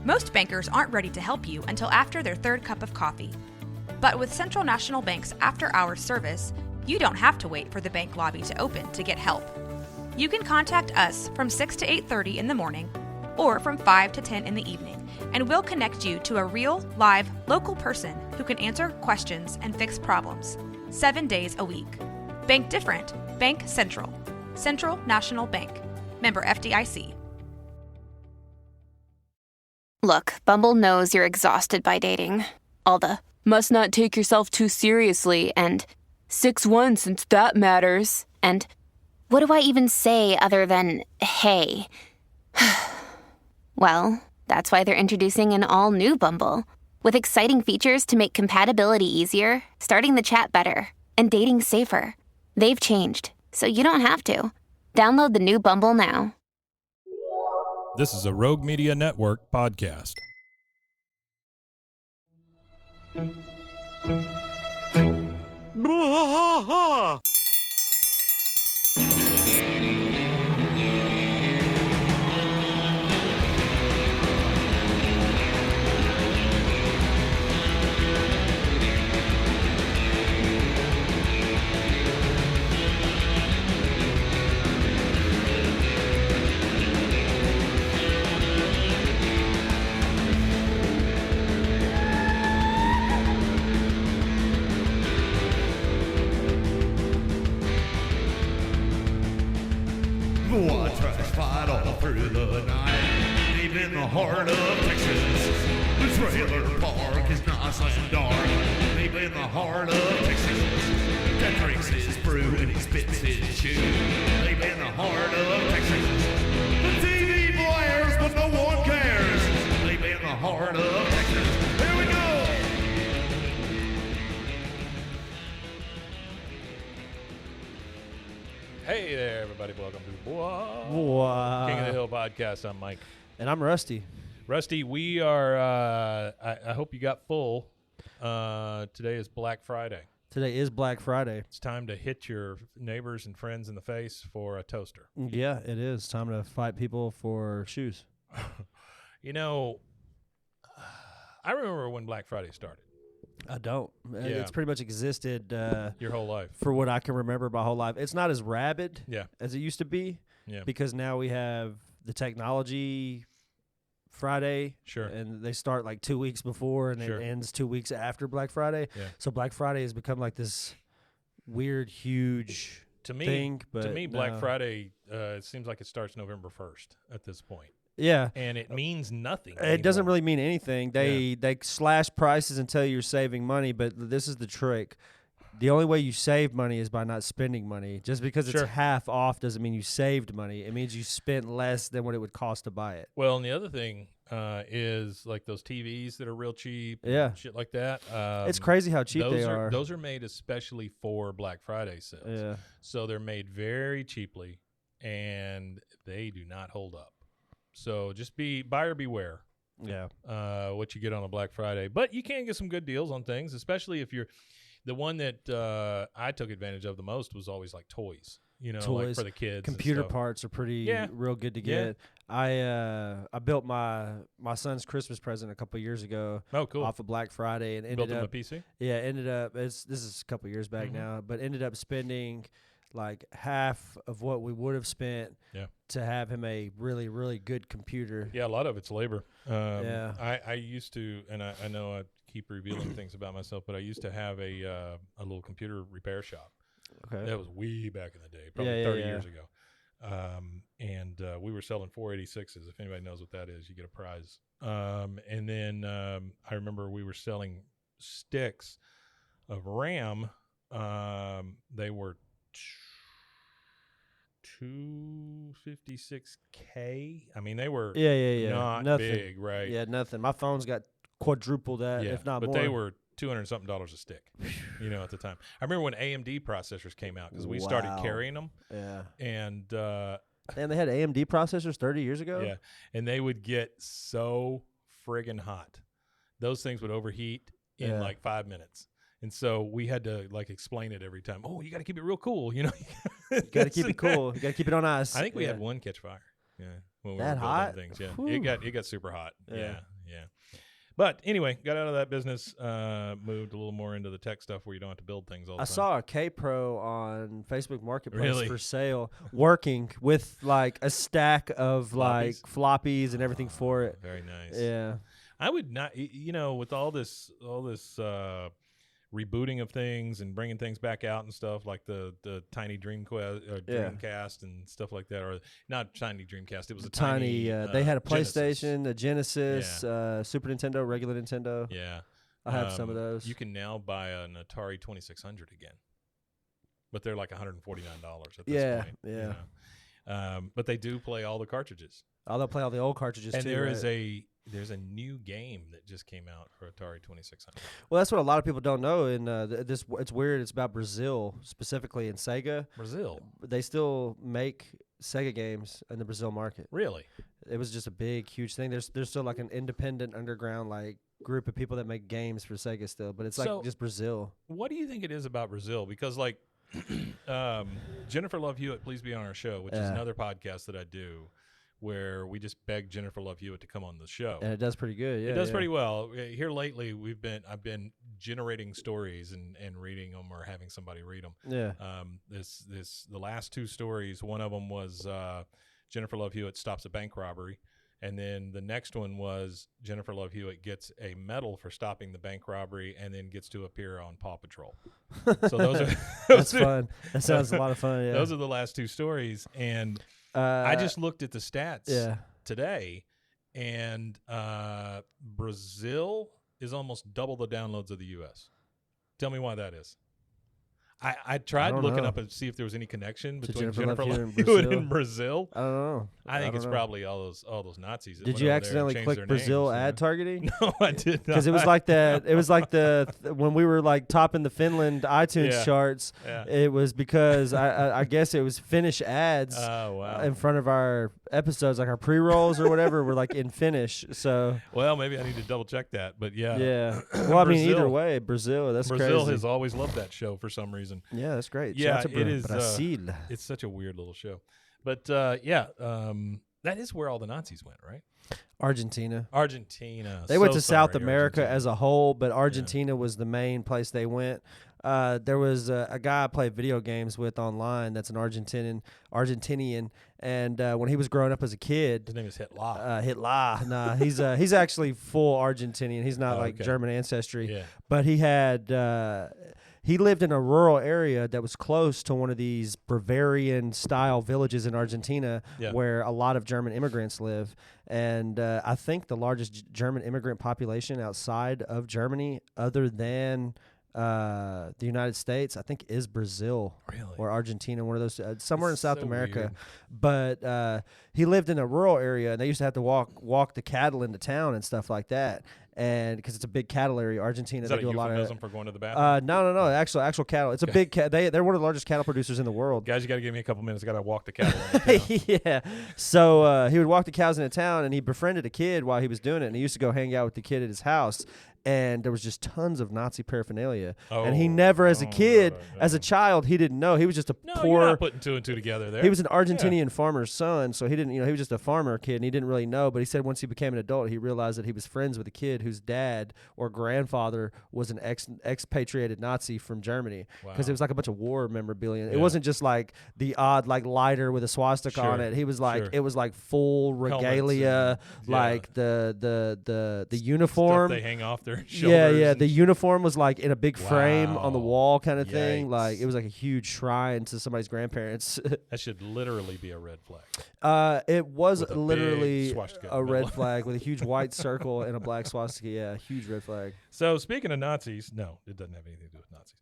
Most bankers aren't ready to help you until after their third cup of coffee. But with Central National Bank's after-hours service, you don't have to wait for the bank lobby to open to get help. You can contact us from 6 to 8:30 in the morning or from 5 to 10 in the evening, and we'll connect you to a real, live, local person who can answer questions and fix problems 7 days a week. Bank different. Bank Central. Central National Bank. Member FDIC. Look, Bumble knows you're exhausted by dating. All the must not take yourself too seriously and 6'1" since that matters. And what do I even say other than hey? Well, that's why they're introducing an all-new Bumble with exciting features to make compatibility easier, starting the chat better, and dating safer. They've changed, so you don't have to. Download the new Bumble now. This is a Rogue Media Network podcast. I tried to fight all through the night, deep in the heart of Texas. The trailer park is nice and dark, deep in the heart of Texas. That drinks his brew and he spits his chew, deep in the heart of Texas. The TV blares, but no one cares, deep in the heart of Texas. Here we go! Hey there, everybody. Welcome to the King of the Hill podcast. I'm Mike. And I'm Rusty. Rusty, we are, I hope you got full. Today is Black Friday. Today is Black Friday. It's time to hit your neighbors and friends in the face for a toaster. Yeah, it is. Time to fight people for shoes. You know, I remember when Black Friday started. I don't. Yeah. It's pretty much existed Your whole life. for what I can remember my whole life. It's not as rabid Yeah. as it used to be Yeah. because now we have the technology Friday. Sure. And they start like 2 weeks before and Sure. it ends 2 weeks after Black Friday. Yeah. So Black Friday has become like this weird, huge To me, thing. But to me, Black no. Friday, it seems like it starts November 1st at this point. Yeah. And it means nothing. It doesn't anymore. really mean anything. They slash prices and tell you you're saving money, but this is the trick. The only way you save money is by not spending money. Just because Sure. it's half off doesn't mean you saved money. It means you spent less than what it would cost to buy it. Well, and the other thing is like those TVs that are real cheap. Yeah. And shit like that. It's crazy how cheap those they are. Those are made especially for Black Friday sales. Yeah. So they're made very cheaply, and they do not hold up. So just be buyer beware. Yeah. What you get on a Black Friday. But you can get some good deals on things, especially if you're the one that I took advantage of the most was always like toys, you know, like Toys. for the kids. and Computer stuff. parts are pretty Yeah. real good to Yeah. get. I built my son's Christmas present a couple years ago Oh, cool. off of Black Friday and Built ended him a up PC? this is a couple years back Mhm. now, but ended up spending like half of what we would have spent Yeah. to have him a really, really good computer. Yeah, a lot of it's labor. Yeah. I used to, and I know I keep revealing things about myself, but I used to have a little computer repair shop. Okay. That was way back in the day, probably Yeah, 30 yeah. years ago. And we were selling 486s. If anybody knows what that is, you get a prize. And then I remember we were selling sticks of RAM. They were 256K. I mean, they were Yeah. not Nothing. big, right? Yeah, nothing. My phone's got quadruple that, if not but more. they were $200-something a stick, you know, at the time. I remember when AMD processors came out because we started Wow. carrying them, Yeah. and And they had AMD processors 30 years ago? yeah, and they would get so friggin' hot. Those things would overheat in Yeah. like 5 minutes. And so we had to like explain it every time. Oh, you got to keep it real cool, you know. You got to keep it cool. You got to keep it on ice. I think we Yeah. had one catch fire. Yeah, when we That were building hot? things. Yeah, Whew. it got super hot. Yeah. Yeah. But anyway, got out of that business. Moved a little more into the tech stuff where you don't have to build things all the I time. saw a K Pro on Facebook Marketplace Really? for sale, working with like a stack of like floppies and everything for it. Very nice. Yeah. I would not, with all this rebooting of things and bringing things back out and stuff like the tiny Dreamcast and stuff like that, or not tiny Dreamcast. It was a tiny. They had a Genesis. PlayStation, a Genesis, Super Nintendo, regular Nintendo. Yeah, I have some of those. You can now buy an Atari 2600 again, but they're like $149 at this point. Yeah. But they do play all the cartridges, They'll play all the old cartridges and too. there's a new game that just came out for Atari 2600. Well, that's what a lot of people don't know. And it's weird. It's about Brazil specifically, and Sega. Brazil, They still make Sega games in the Brazil market. really? It was just a big, huge thing. There's still like an independent underground like group of people that make games for Sega still, but it's like So- just Brazil. What do you think it is about Brazil? Because like Jennifer Love Hewitt, Please Be on Our Show, which is Yeah. another podcast that I do, where we just beg Jennifer Love Hewitt to come on the show. And it does pretty good. Yeah, It does yeah. pretty well. Here lately, I've been generating stories and reading them or having somebody read them. Yeah. The last two stories, one of them was Jennifer Love Hewitt stops a bank robbery, and then the next one was Jennifer Love Hewitt gets a medal for stopping the bank robbery, and then gets to appear on Paw Patrol. So those are That's fun. That sounds a lot of fun. Yeah. Those are the last two stories, and Uh, I just looked at the stats yeah. today, and Brazil is almost double the downloads of the U.S. Tell me why that is. I tried don't looking know. up and see if there was any connection To between Jennifer Love Love Hewitt Hewitt and and Brazil. I don't know. I think it's don't know. probably all those Nazis. That Did went you over there and accidentally changed click their Brazil names, ad targeting? No, I did not. Because it was like that. It was like when we were like topping the Finland iTunes Yeah. charts. Yeah. It was because I guess it was Finnish ads Oh wow. in front of our episodes, like our pre-rolls or whatever, were like in Finnish. So Well, maybe I need to double check that, but yeah. Well, I mean, either Brazil. way, Brazil. That's Brazil crazy. has always loved that show for some reason. Yeah, that's great. Yeah, Shout out to it is, Brazil. It's such a weird little show, but that is where all the Nazis went, right? Argentina. Argentina. They went So to South sorry, America Argentina. as a whole, but Argentina was the main place they went. There was a guy I played video games with online that's an Argentinian, and when he was growing up as a kid, His name is Hitler. Hitler. Nah, he's actually full Argentinian. He's not Oh, like okay. German ancestry, Yeah. but he had. He lived in a rural area that was close to one of these Bavarian-style villages in Argentina, Yeah. where a lot of German immigrants live. And I think the largest German immigrant population outside of Germany, other than the United States, I think is Brazil Really? or Argentina, one of those, somewhere in That's South so America. weird. But he lived in a rural area, and they used to have to walk the cattle into town and stuff like that. And because it's a big cattle area, Argentina, Is they that a do a lot of. euphemism for going to the bathroom? No. Actual cattle. It's a big. They're one of the largest cattle producers in the world. Guys, you got to give me a couple minutes. I got to walk the cattle. into town. Yeah. So he would walk the cows into town, and he befriended a kid while he was doing it. And he used to go hang out with the kid at his house. And there was just tons of Nazi paraphernalia. And he Oh, never, as a no, kid, no, as a no. child, he didn't know. He was just a No, poor. you're not putting two and two together there. He was an Argentinian farmer's son, so he didn't, he was just a farmer kid, and he didn't really know. But he said once he became an adult, he realized that he was friends with a kid whose dad or grandfather was an expatriated Nazi from Germany, because Wow. it was like a bunch of war memorabilia. It Yeah. wasn't just like the odd like lighter with a swastika on Sure, it. He was like sure. it was like full Helmets regalia, and- like yeah. the Stuff uniform. they hang off their Yeah, shoulders. yeah. and- The uniform was like in a big frame on the Wow. wall, kind of thing. Like Yikes. it was like a huge shrine to somebody's grandparents. That should literally be a red flag. It was With a big literally swastika in a the red middle. flag with a huge white circle and a black swastika. Yeah, huge red flag. So speaking of Nazis, no, it doesn't have anything to do with Nazis.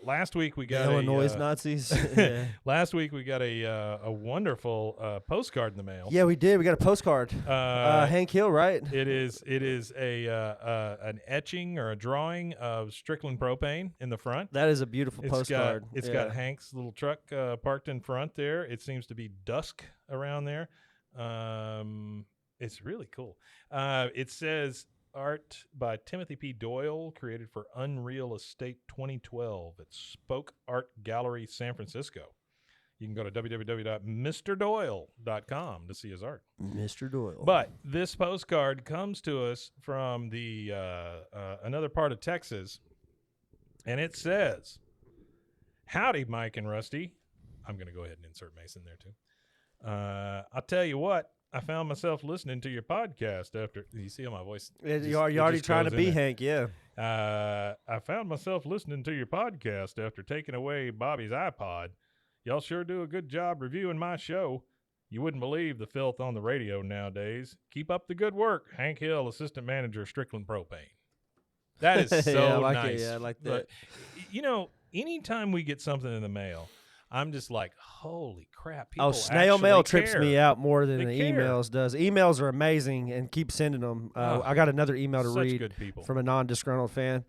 Last week we got Illinois a, Nazis. Yeah. Last week we got a wonderful postcard in the mail. Yeah, we did. We got a postcard. Hank Hill, right? It is an etching or a drawing of Strickland Propane in the front. That is a beautiful postcard. It's Yeah. got Hank's little truck parked in front there. It seems to be dusk around there. It's really cool. It says art by Timothy P. Doyle, created for Unreal Estate 2012 at Spoke Art Gallery, San Francisco. You can go to www.mrdoyle.com to see his art. Mr. Doyle. But this postcard comes to us from the another part of Texas, and it says, "Howdy, Mike and Rusty." I'm going to go ahead and insert Mason there too. I'll tell you what, I found myself listening to your podcast after. You see how my voice? You're already trying to be Hank, yeah. I found myself listening to your podcast after taking away Bobby's iPod. Y'all sure do a good job reviewing my show. You wouldn't believe the filth on the radio nowadays. Keep up the good work. Hank Hill, Assistant Manager, Strickland Propane. That is so Yeah, I like nice. it. Yeah, I like that. But, you know, anytime we get something in the mail, I'm just like, holy crap. People snail mail actually trips care. me out more than They the care. emails does. Emails are amazing, and keep sending them. Oh, I got another email to Such read good people. from a non-disgruntled fan.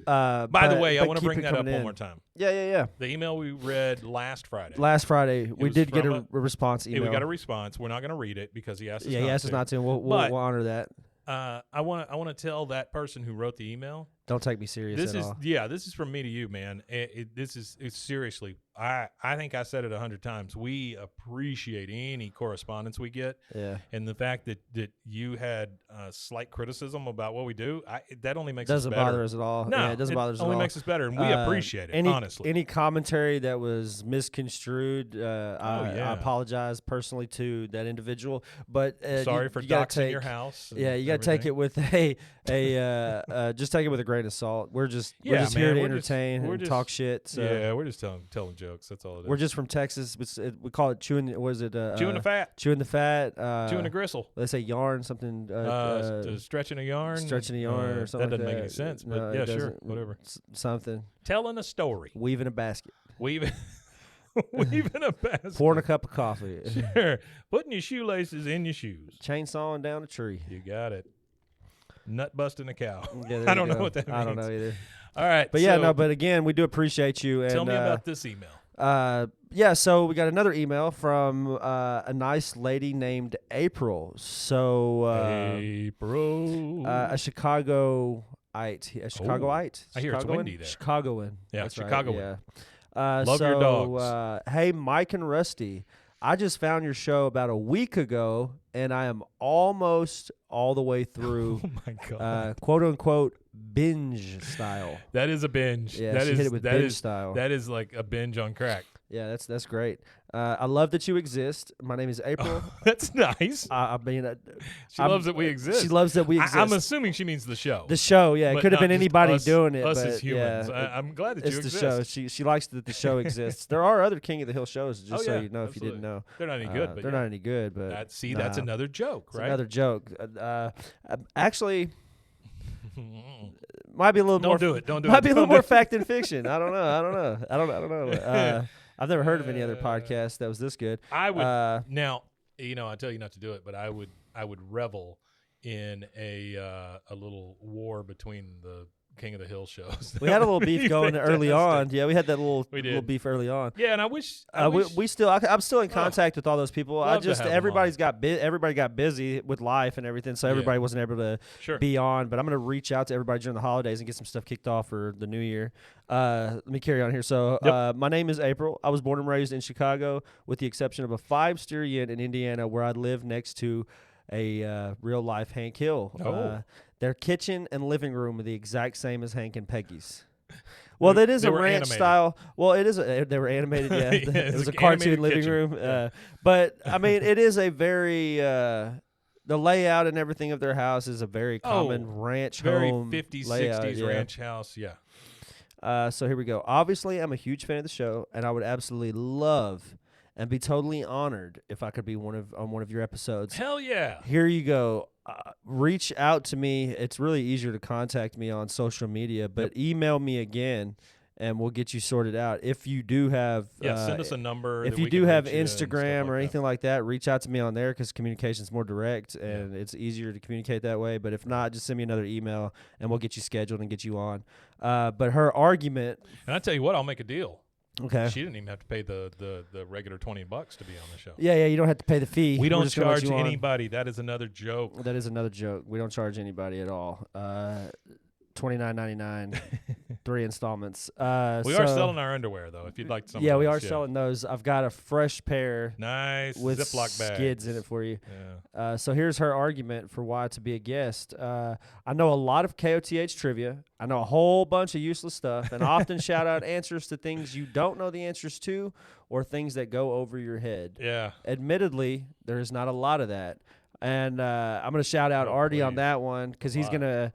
By the way, I but want to keep bring it that up coming one in. more time. Yeah. The email we read last Friday. Last Friday, we was did get from a response Yeah, email. we got a response. We're not going to read it because he asked us yeah, he asked us not to, and we'll But- honor that. I want to tell that person who wrote the email. Don't take me serious This at is all. this is from me to you, man. It's seriously. I think I said it 100 times. We appreciate any correspondence we get, Yeah. and the fact that you had slight criticism about what we do, that only makes Doesn't us better. bother us at all. No, yeah, it doesn't bother us at all. only makes us better, and we appreciate it. Honestly, Any commentary that was misconstrued, I yeah. apologize personally to that individual. But sorry for you gotta doxing take, your house. and Yeah, you got to take everything. it with just take it with a grain of salt. We're just Yeah, here man, to we're just- entertain we're and just- talk shit. So Yeah, we're just telling jokes. That's all it is. we're just from Texas. We call it chewing. What is it? chewing the fat, Chewing the fat. chewing the gristle, They say yarn something. stretching a yarn, Stretching a yarn or something That doesn't like make any that. sense, No, but it yeah, sure, doesn't. whatever. Something. Telling a story, Weaving a basket. weaving a basket, Pouring a cup of coffee. Sure. Putting your shoelaces in your shoes. Chainsawing down a tree. You got it. Nut busting a cow. Yeah, there I you don't know go. what that means. I don't know either. All right, But yeah, so no. But again, we do appreciate you. And, tell me about this email. Yeah, so we got another email from a nice lady named April. So April. a Chicagoite. A Chicagoite? I hear it's Chicagoan? windy there. Chicagoan. Yeah, That's right, Chicagoan. yeah. Love your dogs. Hey, Mike and Rusty. I just found your show about a week ago, and I am almost all the way through, Oh my god. quote unquote, binge style. That is a binge. Yeah, that she is hit it with that binge is- style. That is like a binge on crack. Yeah, that's great. I love that you exist. My name is April. That's nice. I mean, She I'm- loves that we exist. She loves that we exist. I'm assuming she means the show. The show, yeah, it But could have not been just anybody us- doing it. Us but as humans. yeah, I'm glad that it's you the exist. show. She likes that the show exists. There are other King of the Hill shows, just Oh, so yeah, you know if you didn't know. They're not any good, but they're yeah. not any good. But That's nah, another joke, it's right? another joke. Actually, might be a little Don't more. do it. Don't do might it. be a little Don't more do it. fact than fiction. I don't know. I've never heard of any other podcast that was this good. I would Uh, I tell you not to do it, but I would revel in a little war between the King of the Hill shows. we had a little beef going early on. Yeah, we had that little We little did. beef early on. Yeah, and I wish I We wish still I'm still in contact with all those people. Love to have them Everybody got busy with life and everything, so Yeah. everybody wasn't able to sure. be on. But I'm gonna reach out to everybody during the holidays and get some stuff kicked off for the new year. Let me carry on here. So my name is April. I was born and raised in Chicago, with the exception of a 5-steer inn in Indiana, where I live next to a real life Hank Hill. Oh. Their kitchen and living room are the exact same as Hank and Peggy's. Well, that is They a were ranch animated. style. Well, it is. They were animated. Yeah, Yeah, it it's was a an cartoon animated living kitchen. room. Yeah. But I mean, it is a very the layout and everything of their house is a very common ranch Very home 50s, layout, 60s yeah. ranch house. Yeah. So here we go. Obviously, I'm a huge fan of the show, and I would absolutely love and be totally honored if I could be on one of your episodes. Hell yeah. Here you go. Reach out to me. It's really easier to contact me on social media, but email me again, and we'll get you sorted out. If you do have, Send us a number. if that you we do can have reach you and stuff Instagram like or that. anything like that, reach out to me on there because communication's more direct and it's easier to communicate that way. But if not, just send me another email and we'll get you scheduled and get you on. But her argument, And I tell you what, I'll make a deal. okay. She didn't even have to pay the regular $20 to be on the show. Yeah, you don't have to pay the fee. We We're don't just gonna let charge you on. anybody. That is another joke. That is another joke. We don't charge anybody at all. $29.99. 3 installments. We are selling our underwear though. If you'd like some. Yeah, of we those, are selling those. I've got a fresh pair nice with Ziploc bags. skids in it for you. Yeah. So here's her argument for why to be a guest. I know a lot of KOTH trivia. I know a whole bunch of useless stuff, and often shout out answers to things you don't know the answers to or things that go over your head. Yeah. Admittedly, there is not a lot of that. And I'm going to shout out Artie on please. that one because he's going to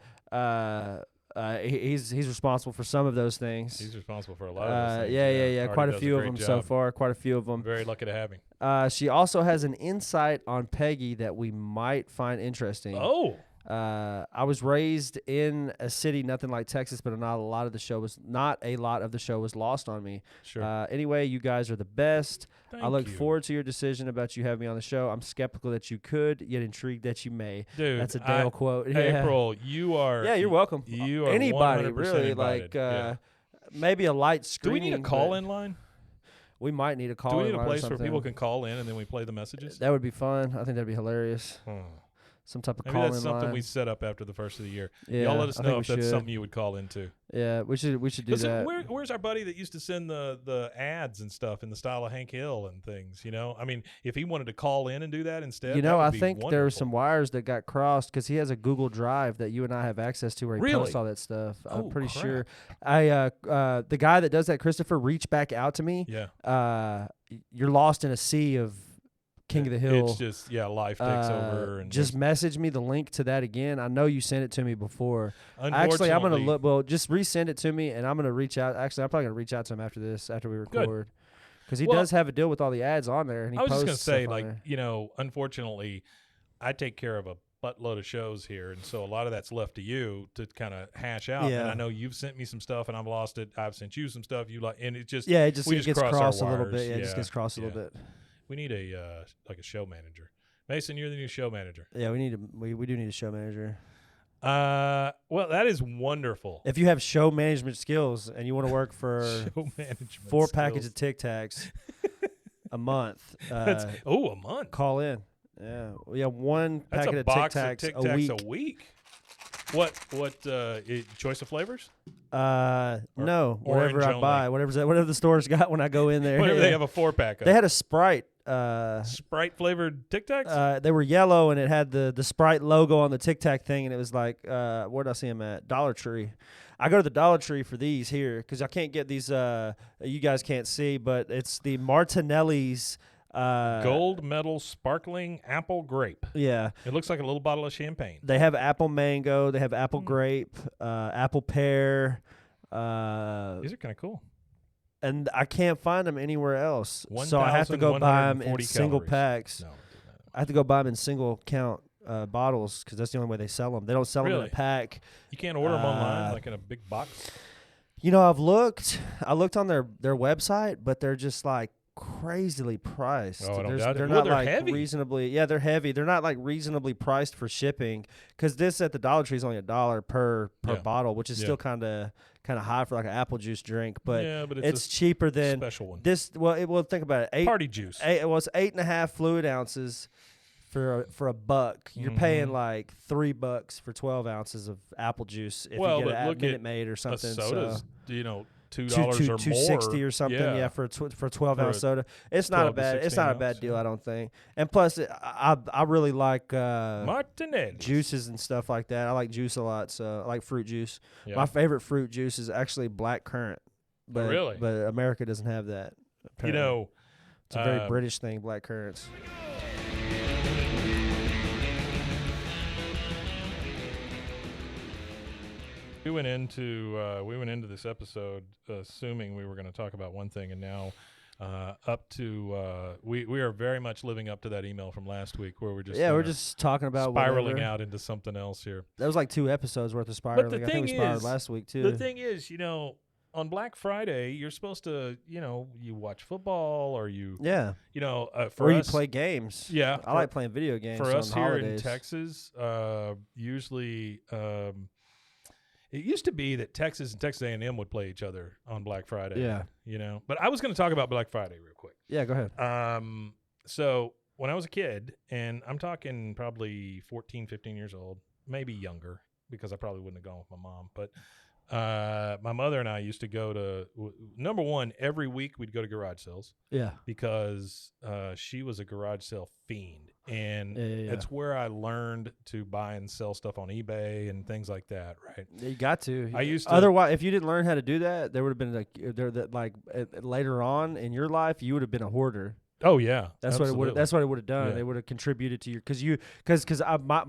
he's responsible for some of those things. He's responsible for a lot of those things. Yeah. Artie Quite a does few of great them so job. far. Quite a few of them. I'm very lucky to have him. She also has an insight on Peggy that we might find interesting. Oh. I was raised in a city nothing like Texas, but not a lot of the show was lost on me. Sure. Anyway, you guys are the best. I Thank look you. forward to your decision about you having me on the show. I'm skeptical that you could, yet intrigued that you may. Dude, That's a Dale quote. Yeah. April, you are. Yeah, you're welcome. You are Anybody 100% really invited. like maybe a light Do we screening. need a call-in line? We might need a call. Do we need a line or place where people something. can call in and then we play the messages? That would be fun. I think that'd be hilarious. Some type of Maybe call-in that's something line. we set up after the first of the year. Yeah, Y'all let us I know think if we that's should. something you would call into. Yeah, we should do that. Where's our buddy that used to send the ads and stuff in the style of Hank Hill and things? You know, I mean, if he wanted to call in and do that instead, You know, that would I be think there were wonderful. some wires that got crossed because he has a Google Drive that you and I have access to where he Really? posts all that stuff. I'm Oh, pretty crap. sure. The guy that does that, Christopher, reached back out to me. Yeah, You're lost in a sea of King of the Hill. It's just life takes over, and just message me the link to that again. I know you sent it to me before. there's- Actually, I'm gonna unfortunately- look. Well, just resend it to me, and I'm gonna reach out. Actually, I'm probably gonna reach out to him after we record, because he Well, does have a deal with all the ads on there. And he I was just posts gonna say, stuff on like, there. unfortunately, I take care of a buttload of shows here, and so a lot of that's left to you to kind of hash out. Yeah. And I know you've sent me some stuff, and I've lost it. I've sent you some stuff, and it just Yeah, it just we gets cross our crossed a little wires. bit. Yeah, it just gets crossed a little bit. We need a like a show manager. Mason, you're the new show manager. Yeah, we do need a show manager. Well, that is wonderful. If you have show management skills and you want to work for Show management 4 skills. packages of Tic Tacs a month, That's a month. call in. Yeah, we have 1 That's packet a of box Tic of Tacs Tic a Tacs week. a week. What choice of flavors? No, orange whatever I only. buy, whatever the store's got when I go in there. Whatever yeah. they have a 4-pack of. They had a Sprite. Sprite flavored Tic Tacs. They were yellow and it had the Sprite logo on the Tic Tac thing, and it was like, where did I see them at? Dollar Tree. I go to the Dollar Tree for these here because I can't get these. You guys can't see, but it's the Martinelli's. Gold medal sparkling apple grape. Yeah. It looks like a little bottle of champagne. They have apple mango. They have apple grape, apple pear. These are kind of cool. And I can't find them anywhere else. So I have to go buy them in 1,140 single calories. packs. No. I have to go buy them in single count bottles because that's the only way they sell them. They don't sell them in Really? a pack. You can't order them Uh, online like in a big box. You know, I looked on their website, but they're just like crazily priced. Oh, I don't There's- doubt it. they're Well, not they're like heavy. reasonably. Yeah, they're heavy. They're not like reasonably priced for shipping because this at the Dollar Tree is only $1 per Yeah. bottle, which is Yeah. still kind of high for like an apple juice drink, but yeah, but it's a cheaper than special one. this. Well, think about it. Party juice. It was 8.5 fluid ounces for a buck. You're paying Mhm. like $3 for 12 ounces of apple juice if Well, you but get look a at Minute Maid or A something. soda's, so $2 or more. $2.60 or something. Yeah, for a 12 For ounce a soda. It's not a 12 to bad. It's not a 16 bad ounce, deal, yeah. I don't think. And plus, I really like Martinelli. juices and stuff like that. I like juice a lot, so I like fruit juice. Yeah. My favorite fruit juice is actually black currant. But, really? But America doesn't have that. You apparently. know, It's a very um, British thing, black currants. we went into this episode assuming we were going to talk about one thing, and now we are very much living up to that email from last week where we're just We're kinda just talking about spiraling whatever. out into something else here. That was like 2 episodes worth of spiraling. the I think thing we spiraled is- last week too. The thing is, on Black Friday, you're supposed to, you watch football or you, yeah, for or you us, play games. Yeah, I like playing video games. for us on here holidays. in Texas, usually it used to be that Texas and Texas A&M would play each other on Black Friday. Yeah. But I was going to talk about Black Friday real quick. Yeah, go ahead. So when I was a kid, and I'm talking probably 14, 15 years old, maybe younger, because I probably wouldn't have gone with my mom, but My mother and I used to go to number one every week. We'd go to garage sales Yeah. because she was a garage sale fiend, and Yeah. it's where I learned to buy and sell stuff on eBay and things like that. Right? You got to. I used to- Otherwise, if you didn't learn how to do that, there would have been later on in your life, you would have been a hoarder. Oh yeah, That's what it would. absolutely. That's what it would have done. Yeah. They would have contributed to your because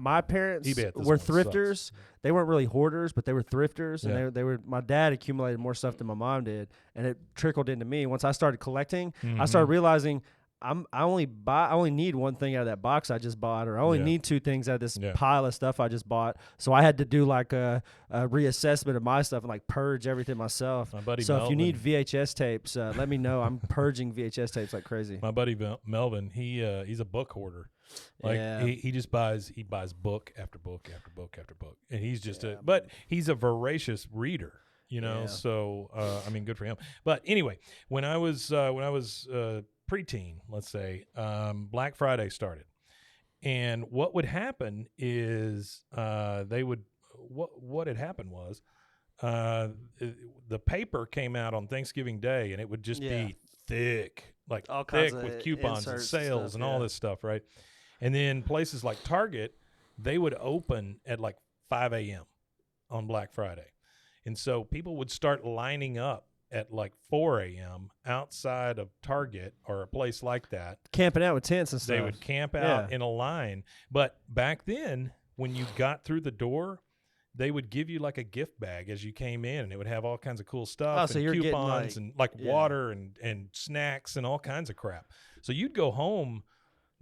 my parents eBay at this were point sucks. thrifters. They weren't really hoarders, but they were thrifters, and Yeah. they were. My dad accumulated more stuff than my mom did, and it trickled into me. Once I started collecting, I started realizing I only need one thing out of that box I just bought, or I only Yeah. need two things out of this Yeah. pile of stuff I just bought. So I had to do like a reassessment of my stuff and like purge everything myself. My buddy So if you need Melvin- VHS tapes, let me know. I'm purging VHS tapes like crazy. My buddy Melvin, he's a book hoarder. Like Yeah. he just buys book after book after book after book, and he's just but he's a voracious reader, you know. Yeah. So I mean, good for him. But anyway, when I was preteen, let's say, Black Friday started, and what would happen is they would what had happened was the paper came out on Thanksgiving Day, and it would just Yeah. be thick, like All thick kinds of with coupons and inserts and sales stuff, and all yeah. this stuff, right? And then places like Target, they would open at like 5 a.m. on Black Friday. And so people would start lining up at like 4 a.m. outside of Target or a place like that. Camping out with tents and stuff. They would camp out Yeah. in a line. But back then, when you got through the door, they would give you like a gift bag as you came in, and it would have all kinds of cool stuff Oh, so and you're getting, coupons like- and like yeah. water and snacks and all kinds of crap. So you'd go home.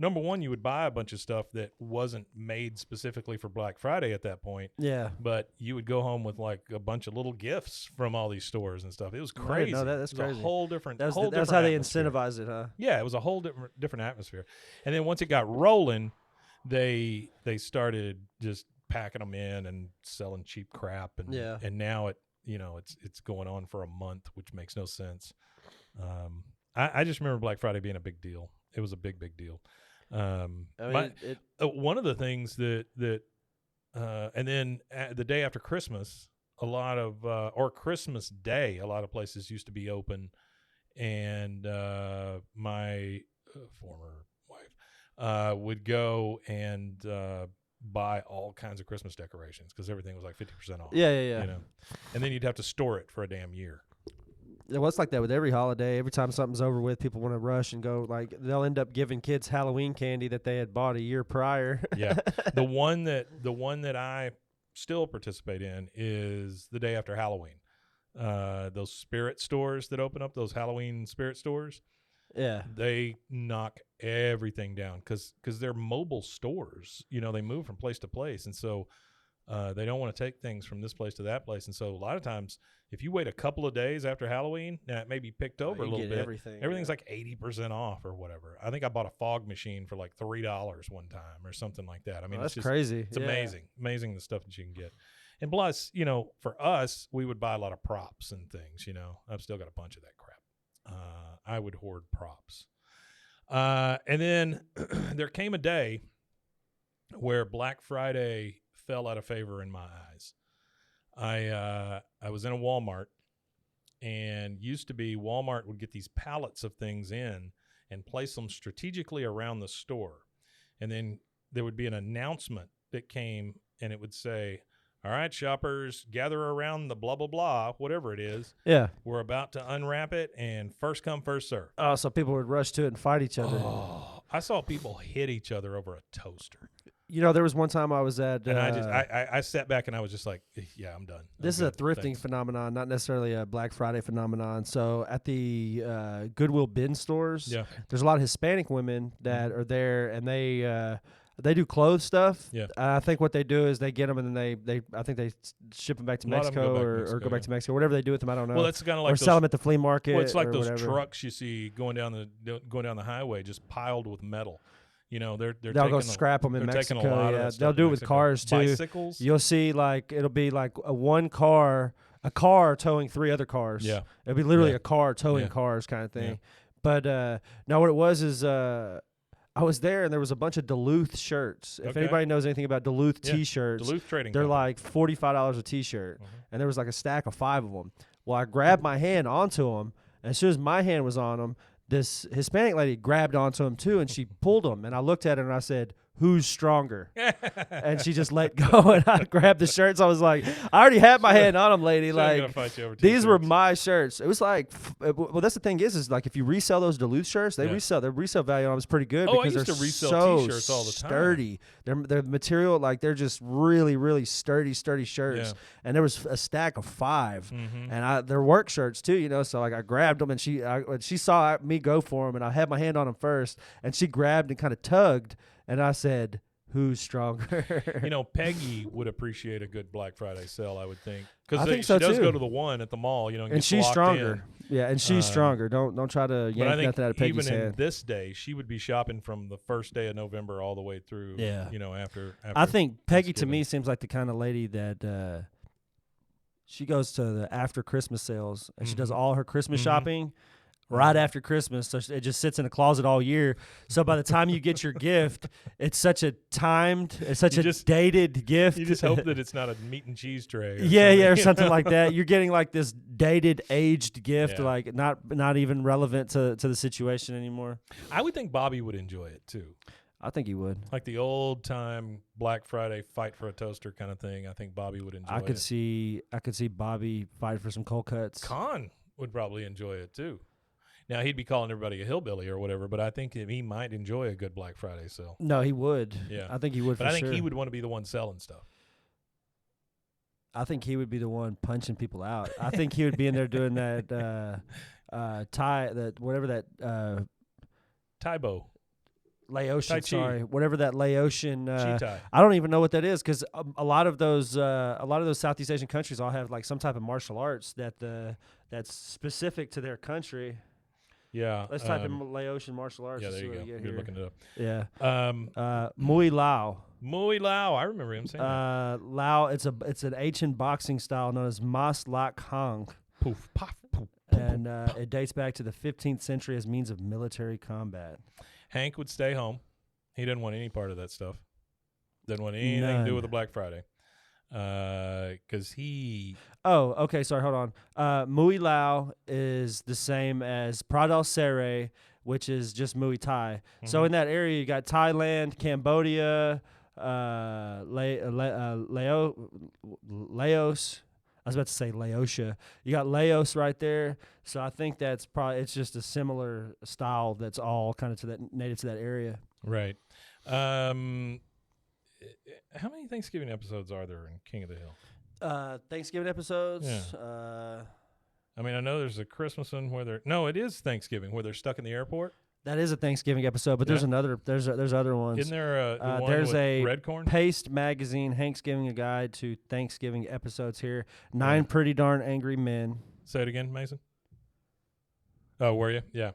Number one, you would buy a bunch of stuff that wasn't made specifically for Black Friday at that point, Yeah. but you would go home with like a bunch of little gifts from all these stores and stuff. It was I didn't crazy. know that. That's It was crazy. a whole different. That's whole that's different how they atmosphere. incentivize it, huh? Yeah, it was a whole different atmosphere. And then once it got rolling, they started just packing them in and selling cheap crap, and Yeah. and now it's going on for a month, which makes no sense. I just remember Black Friday being a big deal. It was a big deal. I mean, But one of the things that and then the day after Christmas, a lot of or Christmas Day, a lot of places used to be open, and my former wife would go and buy all kinds of Christmas decorations because everything was like 50% off. yeah. You know, and then you'd have to store it for a damn year. It was like that with every holiday. Every time something's over with, people want to rush and go. Like they'll end up giving kids Halloween candy that they had bought a year prior. Yeah, the one that I still participate in is the day after Halloween. Those spirit stores that open up, those Halloween spirit stores, Yeah. they knock everything down because they're mobile stores. You know, they move from place to place, and so they don't want to take things from this place to that place. And so a lot of times, if you wait a couple of days after Halloween, now it may be picked over a you little get bit. everything, Everything's yeah. like 80% off or whatever. I think I bought a fog machine for like $3 one time or something like that. I mean, That's it's just crazy. it's Yeah. amazing the stuff that you can get. And plus, you know, for us, we would buy a lot of props and things. You know, I've still got a bunch of that crap. I would hoard props. And then there came a day where Black Friday fell out of favor in my eyes. I was in a Walmart, and used to be Walmart would get these pallets of things in and place them strategically around the store. And then there would be an announcement that came, and it would say, "All right, shoppers, gather around the blah, blah, blah, whatever it is. Yeah. We're about to unwrap it, and first come, first serve." Oh, so people would rush to it and fight each other. Oh, I saw people hit each other over a toaster. You know, there was one time I was at. And I sat back and I was just like, yeah, I'm done. This is a thrifting phenomenon, not necessarily a Black Friday phenomenon. So at the Goodwill bin stores, Yeah. there's a lot of Hispanic women that are there, and they do clothes stuff. Yeah. I think what they do is they get them and then they I think they ship them back to A lot of 'em Mexico, go back to or Mexico, go back yeah. to Mexico, whatever they do with them. I don't know. Well, it's kind of like or sell them at the flea market. well, it's like or those whatever. trucks you see going down the highway, just piled with metal. You know, they'll They'll taking go scrap them in they're taking Mexico. a lot of Yeah, that stuff they'll in do it with Mexico. cars too. Bicycles. You'll see like it'll be like a car towing 3 other cars. Yeah. It'll be literally Yeah. a car towing Yeah. cars kind of thing. Yeah. But now what it was is I was there, and there was a bunch of Duluth shirts. If Okay. anybody knows anything about Duluth Yeah, T-shirts, Duluth Trading they're Company. like $45 a T-shirt, Mhm. and there was like a stack of 5 of them. Well, I grabbed my hand onto them, and as soon as my hand was on them, this Hispanic lady grabbed onto them too, and she pulled them, and I looked at her and I said, "Who's stronger?" And she just let go, and I grabbed the shirts. I was like, I already had my hand on them, lady. So I'm gonna Like, fight you over these were t-shirts. my shirts. It was like, well, that's the thing is like if you resell those Duluth shirts, Yeah. their resale value on them is pretty good Oh, I because used they're to resell so t-shirts all the time. sturdy. Their material, like they're just really, really sturdy shirts. Yeah. And there was a stack of 5, Mhm. and they're work shirts too, you know. So like I grabbed them, and she saw me go for them, and I had my hand on them first, and she grabbed and kind of tugged, and I said, "Who's stronger?" You know, Peggy would appreciate a good Black Friday sale, I would think, I because think she so, does too. go to the one at the mall, you know, and gets she's locked stronger. in. Yeah, and she's stronger. Don't try to But I yank think nothing out of Peggy's even in hand. this day, she would be shopping from the first day of November all the way through. Yeah. You know, after I think Peggy to Thanksgiving. me seems like the kind of lady that she goes to the after Christmas sales, and she does Mhm. all her Christmas Mhm. shopping right Mhm. after Christmas. So it just sits in a closet all year. So by the time you get your gift, it's such a You just- dated gift. You just hope that it's not a meat and cheese tray. Or yeah, or you something know? like that. You're getting like this dated, aged gift, Yeah. like not even relevant to the situation anymore. I would think Bobby would enjoy it too. I think he would. Like the old time Black Friday fight for a toaster kind of thing. I think Bobby would enjoy I could it. see Bobby fight for some cold cuts. Khan would probably enjoy it too. Now he'd be calling everybody a hillbilly or whatever, but I think that he might enjoy a good Black Friday sale. No, he would. Yeah. I think he would But for I think sure. he would want to be the one selling stuff. I think he would be the one punching people out. I think he would be in there doing that Tybo, Laotian. Tai Chi. Sorry, whatever that Laotian. Cheetai. I don't even know what that is because a lot of those Southeast Asian countries all have like some type of martial arts that's specific to their country. Yeah. Let's type in Laotian martial arts. Yeah, and there see you what go. we get You're here. looking it up. Yeah. Muay Lao. Muay Lao. I remember him saying that. Lao. It's an ancient boxing style known as Mas Lak Hang. Poof, pop, poof. And it dates back to the 15th century as means of military combat. Hank would stay home. He didn't want any part of that stuff. Didn't want anything to do None. with the Black Friday. Because he... Oh, okay. Sorry, hold on. Muay Lao is the same as Pradal Sere, which is just Muay Thai. So Mhm. in that area, you got Thailand, Cambodia, Laos. I was about to say Laotia. You got Laos right there. So I think that's probably it's just a similar style that's all kind of to that native to that area. Right. How many Thanksgiving episodes are there in King of the Hill? Thanksgiving episodes. Yeah. I mean, I know there's a Christmas one where they're... No, it is Thanksgiving where they're stuck in the airport. That is a Thanksgiving episode, but there's Yeah. another. There's other ones. Isn't there the one there's with a red corn? Paste magazine, Thanksgiving, a guide to Thanksgiving episodes here. 9 pretty darn angry men. Say it again, Mason. Oh, were you? Yeah.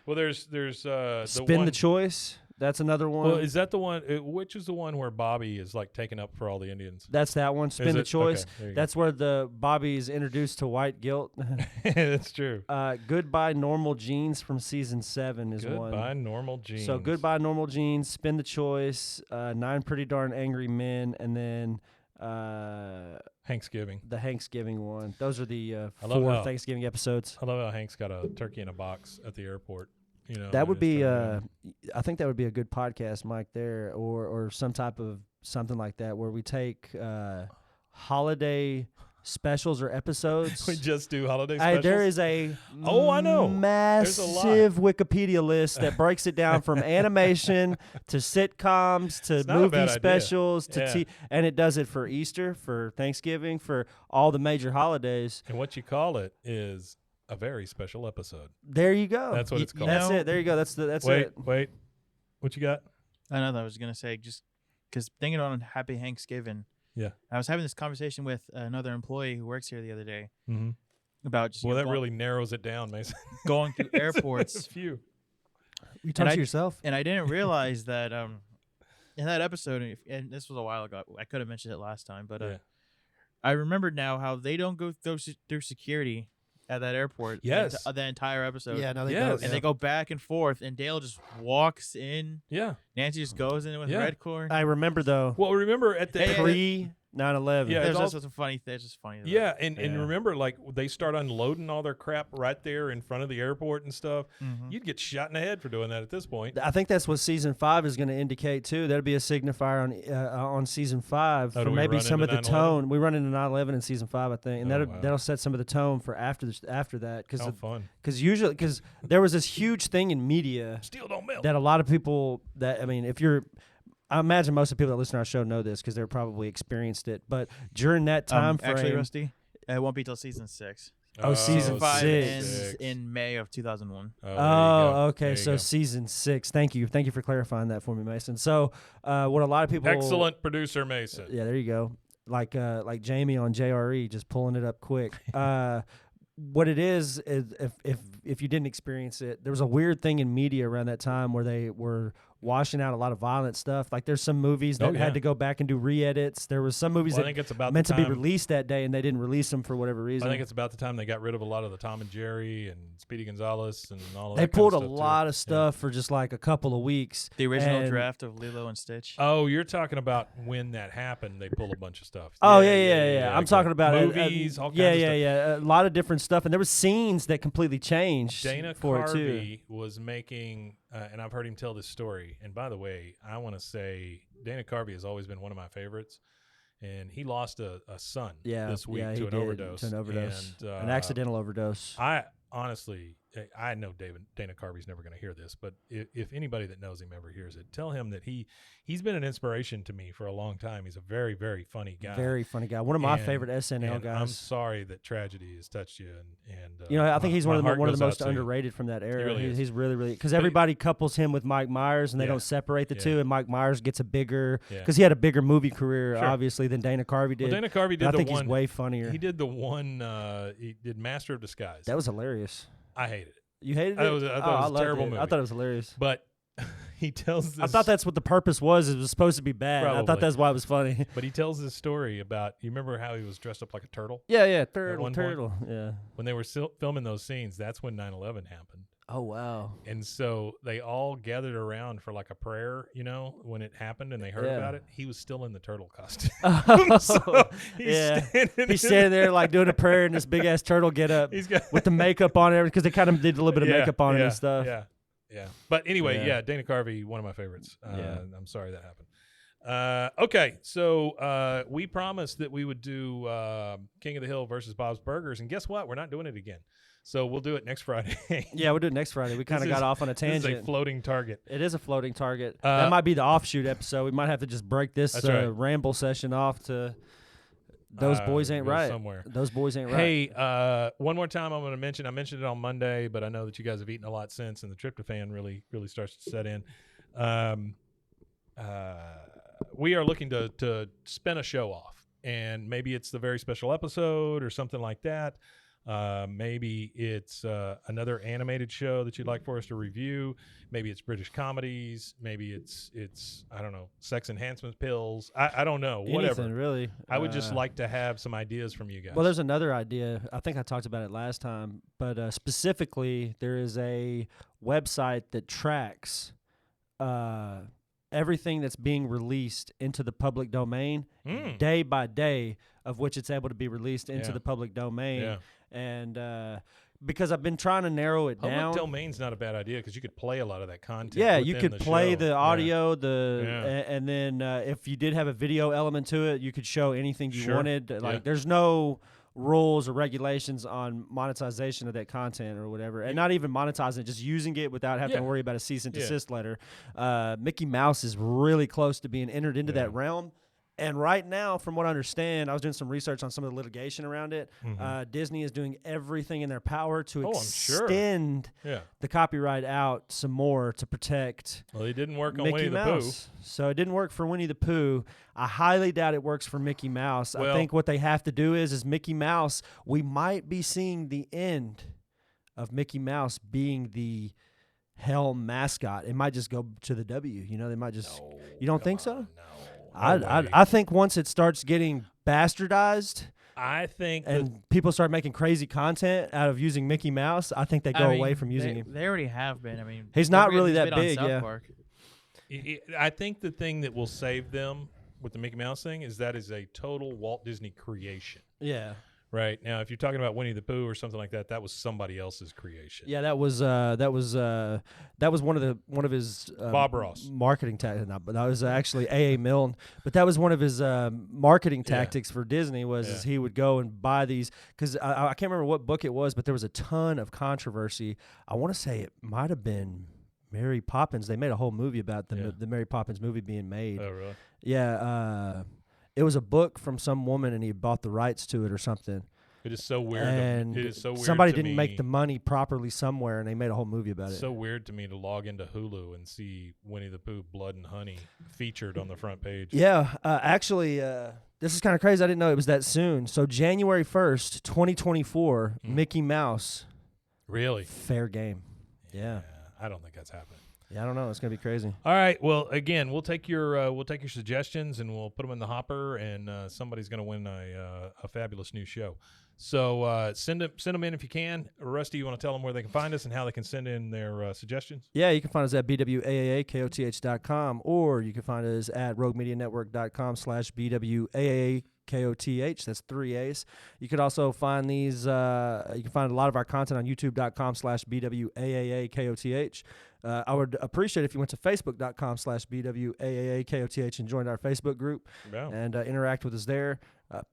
Well, there's the Spin one, the choice. That's another one. Well, is that the one? Which is the one where Bobby is like taken up for all the Indians? That's that one. Spin Is the it? choice. Okay, there you That's where the Bobby's introduced to white guilt. go. That's true. Goodbye normal jeans from season 7 is one. Goodbye, normal jeans. So goodbye normal jeans. Spin the choice. 9 pretty darn angry men, and then Thanksgiving. the Thanksgiving one. Those are the I love 4 how- Thanksgiving episodes. I love how Hank's got a turkey in a box at the airport. You know, That and would it's be, turning around. I think that would be a good podcast, Mike. There, or some type of something like that, where we take holiday specials or episodes. We just do holiday Hey, specials. there is a Oh, I know. There's a lot. massive Wikipedia list that breaks it down from animation to sitcoms to It's not a movie bad idea. specials to Yeah. and it does it for Easter, for Thanksgiving, for all the major holidays. And what you call it is a very special episode. There you go. That's what it's called. That's No. it. There you go. That's Wait, it. wait. What you got? I know that I was gonna say just because thinking on Happy Thanksgiving. Yeah. I was having this conversation with another employee who works here the other day Mm-hmm. about just Well, that going, really narrows it down, Mason. going through airports, A few. You talk to yourself. and I didn't realize that in that episode, and this was a while ago, I could have mentioned it last time, but Yeah. I remembered now how they don't go through security at that airport. Yes. The entire episode. Yeah, no, they Yes. don't. And they go back and forth, and Dale just walks in. Yeah. Nancy just goes in with Yeah. red corn. I remember though, Well, remember at the Hey, pre 9/11. Yeah, There's it's just a funny. There's just funny. Yeah, and Yeah. remember, like they start unloading all their crap right there in front of the airport and stuff. Mhm. You'd get shot in the head for doing that at this point. I think that's what season 5 is going to indicate too. That'll be a signifier on season 5 Oh, for do we maybe run some of into the 9/11? tone. We run into 9/11 in season 5, I think, and Oh, that'll wow. that'll set some of the tone for after that How fun! because there was this huge thing in media Steel don't melt. that a lot of people I imagine most of the people that listen to our show know this because they're probably experienced it. But during that time frame, Actually, Rusty, it won't be till season 6. season 5 6. ends in May of 2001. Oh, there you Oh, go. okay. There you So go. season 6. Thank you for clarifying that for me, Mason. So, what a lot of people Excellent producer Mason. Yeah, there you go. Like Jamie on JRE, just pulling it up quick. What it is if you didn't experience it, there was a weird thing in media around that time where they were washing out a lot of violent stuff. Like there's some movies that Oh, yeah. had to go back and do re-edits. There was some movies Well, I that think it's about meant the to be time- released that day and they didn't release them for whatever reason. I think it's about the time they got rid of a lot of the Tom and Jerry and Speedy Gonzalez and all of they that. pulled kind a of stuff lot too. of stuff for just like a couple of weeks. The original And- draft of Lilo and Stitch. Oh, you're talking about when that happened? They pulled a bunch of stuff. Oh yeah. I'm okay. talking about movies, all kinds yeah, of yeah, stuff. yeah. A lot of different stuff, and there were scenes that completely changed Dana for it too. Carvey was making, and I've heard him tell this story. And by the way, I want to say Dana Carvey has always been one of my favorites. And he lost a son this week he to an did, overdose. To an overdose. And, An accidental overdose. I honestly, I know Dana Carvey's never going to hear this, but if anybody that knows him ever hears it, tell him that he's been an inspiration to me for a long time. He's a very, very funny guy. Very funny guy. One of my And- favorite SNL and guys. I'm sorry that tragedy has touched you, and You know, I think he's one of the heart most goes out to you. underrated from that era. really is. He's really because But- everybody couples him with Mike Myers, and they Yeah. don't separate the Yeah. two. And Mike Myers gets a bigger Yeah. because he had a bigger movie career, Sure. obviously, than Dana Carvey did. Well, Dana Carvey But did I the think one. he's way funnier. He did the one. He did Master of Disguise. That was hilarious. I hated it, You hated I it? was- I thought it was a loved terrible it. I movie. thought it was hilarious. but he tells this. I thought that's what the purpose was. It was supposed to be bad. I Probably. thought that's why it was funny. But he tells this story about. You remember how he was dressed up like a turtle Yeah, turtle, one point? turtle. Yeah. when they were filming those scenes? That's when 9/11 happened. Oh wow. And so they all gathered around for like a prayer, when it happened and they heard Yeah. about it. He was still in the turtle costume. Oh, So he's yeah. standing He's standing there like doing a prayer in this big ass turtle get up He's got with the makeup on and because they kind of did a little bit of makeup on it and stuff. Yeah. But anyway, Yeah. yeah, Dana Carvey, one of my favorites. Yeah. I'm sorry that happened. Okay, so we promised that we would do King of the Hill versus Bob's Burgers, and guess what? We're not doing it again. So we'll do it next Friday. Yeah, we'll do it next Friday. We kind of This got is- off on a This is tangent. a floating target. It is a floating target. Uh, That might be the offshoot episode. We might have to just break this That's right. ramble session off to those boys ain't go right. somewhere. Those boys ain't right. Hey, one more time, I'm going to mention. I mentioned it on Monday, but I know that you guys have eaten a lot since, and the tryptophan really starts to set in. We are looking to spin a show off, and maybe it's the very special episode or something like that. Maybe it's another animated show that you'd like for us to review. Maybe it's British comedies. Maybe it's I don't know, sex enhancement pills. I don't know. Whatever. Anything, really. I would just like to have some ideas from you guys. Well, there's another idea. I think I talked about it last time, but specifically, there is a website that tracks everything that's being released into the public domain day by day, of which it's able to be released into Yeah. the public domain. Yeah. And because I've been trying to narrow it Public down. domain's not a bad idea because you could play a lot of that content. Yeah, you within could the play show. the Yeah. audio, Yeah. and then if you did have a video element to it, you could show anything you Sure. wanted. Like, Yeah. there's no rules or regulations on monetization of that content or whatever, and not even monetizing it, just using it without having Yeah. to worry about a cease and Yeah. desist letter. Mickey Mouse is really close to being entered into Yeah. that realm. And right now, from what I understand, I was doing some research on some of the litigation around it. Disney is doing everything in their power to Mm-hmm. Oh, I'm sure. extend Yeah. the copyright out some more to protect Well, it didn't work on Mickey Winnie the Mouse. So it didn't work for Winnie the Pooh. I highly doubt it works for Mickey Mouse. I Well- think what they have to do is Mickey Mouse, we might be seeing the end of Mickey Mouse being the Helm mascot. It might just go to the W. They might just. You don't think so? No. No way. I think once it starts getting bastardized, I think and people start making crazy content out of using Mickey Mouse, I think they go away from using him. They already have been. I mean, He's don't not forget really he's that been on big, South yeah. Park. I think the thing that will save them with the Mickey Mouse thing is that is a total Walt Disney creation. Yeah. Right now, if you're talking about Winnie the Pooh or something like that, that was somebody else's creation. Yeah, that was one of his Bob Ross. marketing tactics. But that was actually A.A. Milne. But that was one of his marketing tactics for Disney was is he would go and buy these because I can't remember what book it was, but there was a ton of controversy. I want to say it might have been Mary Poppins. They made a whole movie about the Mary Poppins movie being made. Oh, really? Yeah. It was a book from some woman, and he bought the rights to it or something. It is so weird. And it is so weird. somebody to didn't me, make the money properly somewhere, and they made a whole movie about it. So weird to me to log into Hulu and see Winnie the Pooh, Blood and Honey featured on the front page. Yeah, actually, this is kind of crazy. I didn't know it was that soon. So January 1st, 2024, Mickey Mouse. Really? Fair game. Yeah. I don't think that's happening. Yeah, I don't know. It's gonna be crazy. All right. Well, again, we'll take your suggestions and we'll put them in the hopper, and somebody's going to win a fabulous new show. So send them in if you can. Rusty, you want to tell them where they can find us and how they can send in their suggestions? Yeah, you can find us at bwaakoth.com, or you can find us at roguemedianetwork.com/bwaakoth. That's 3 A's. You could also find these. You can find a lot of our content on youtube.com/bwaakoth. I would appreciate if you went to facebook.com/bwaakoth and joined our Facebook group and interact with us there. I'm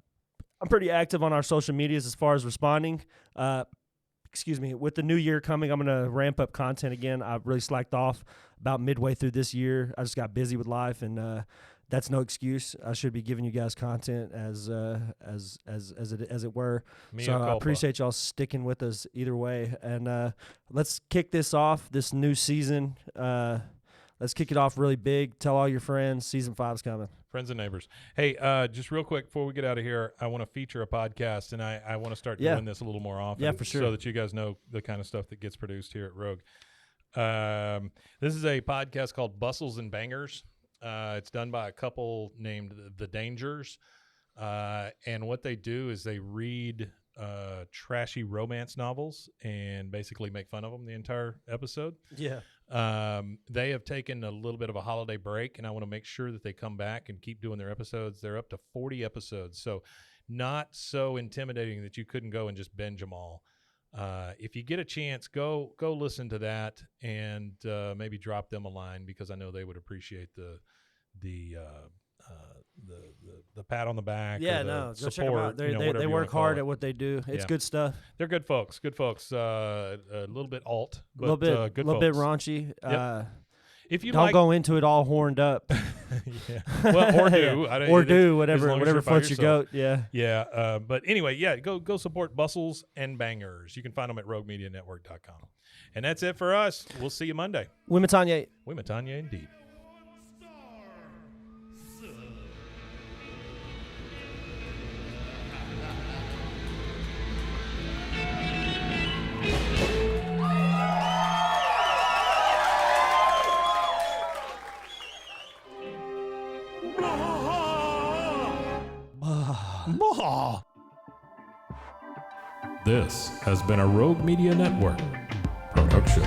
pretty active on our social medias as far as responding. Excuse me. With the new year coming, I'm going to ramp up content again. I've really slacked off about midway through this year. I just got busy with life, and that's no excuse. I should be giving you guys content as it were. So I appreciate y'all sticking with us either way. And let's kick this off, this new season. Let's kick it off really big. Tell all your friends. Season 5's coming. Friends and neighbors. Hey, just real quick before we get out of here, I want to feature a podcast, and I want to start doing this a little more often. Yeah, for sure. So that you guys know the kind of stuff that gets produced here at Rogue. This is a podcast called Bustles and Bangers. It's done by a couple named The Dangers. And what they do is they read trashy romance novels and basically make fun of them the entire episode. Yeah. They have taken a little bit of a holiday break, and I want to make sure that they come back and keep doing their episodes. They're up to 40 episodes, so not so intimidating that you couldn't go and just binge them all. If you get a chance, go listen to that and maybe drop them a line, because I know they would appreciate the pat on the back. Yeah, or the go support, check them out. They work hard at what they do. It's good stuff. They're good folks. Good folks. A little bit alt, but a little bit, good bit folks. raunchy. Yep. If you don't go into it all horned up. Well, or do whatever floats your goat. Yeah. Yeah. But anyway, go support Bustles and Bangers. You can find them at roguemedianetwork.com. And that's it for us. We'll see you Monday. Wimatanya. Wimatanya indeed. This has been a Rogue Media Network production.